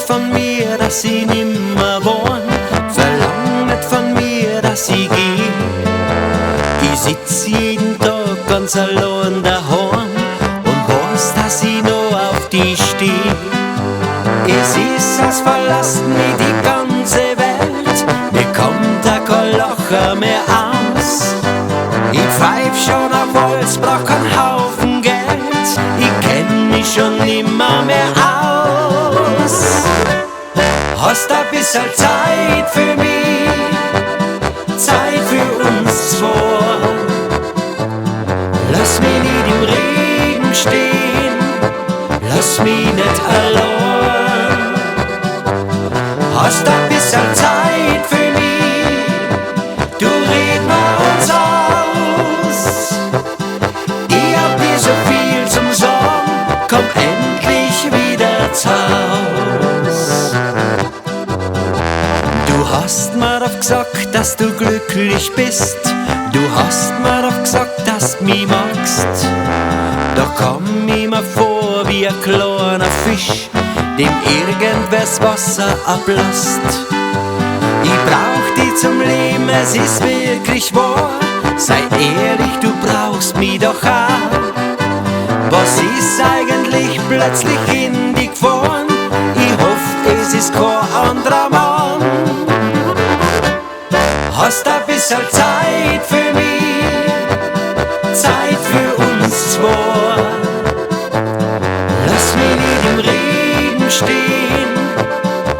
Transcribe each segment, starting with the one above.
von mir, dass ich nimmer wohn, verlang nicht von mir, dass ich geh. Ich sitz jeden Tag ganz allein daheim und weiß, dass ich noch auf dich steh. Es ist, als verlasst mich die ganze Welt, mir kommt da kein Lacher mehr aus. Ich pfeif schon auf Holz, brauch keinen Haufen Geld, ich kenn mich schon nimmer mehr aus. Hast ein bisschen Zeit für mich, Zeit für uns zwei. Lass mich nicht im Regen stehen, lass mich nicht allein. Hast ein bisschen Zeit für mich, du red mal uns aus. Ich hab dir so viel zum Sagen, komm endlich wieder zu Haus. Du hast mir doch gesagt, dass du glücklich bist, du hast mir doch gesagt, dass du mich magst. Da komm ich mir vor wie ein kleiner Fisch, dem irgendwers Wasser ablasst. Ich brauch dich zum Leben, es ist wirklich wahr, sei ehrlich, du brauchst mich doch auch. Was ist eigentlich plötzlich in dich gefahren? Ich hoff, es ist kein anderer Mann. Hast ein bisschen Zeit für mich, Zeit für uns zwei. Lass mich nicht im Regen stehen,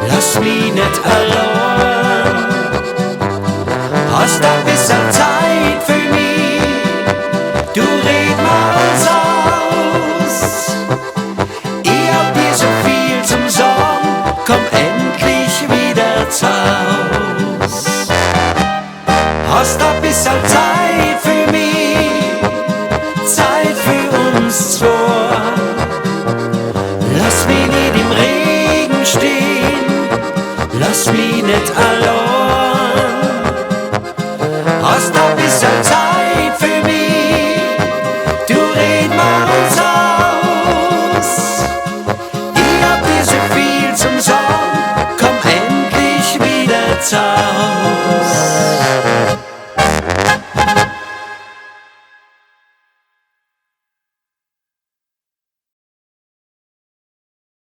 lass mich nicht allein. Hast ein bisschen Zeit für mich, du red mal uns aus. Ich hab dir so viel zum Sagen, komm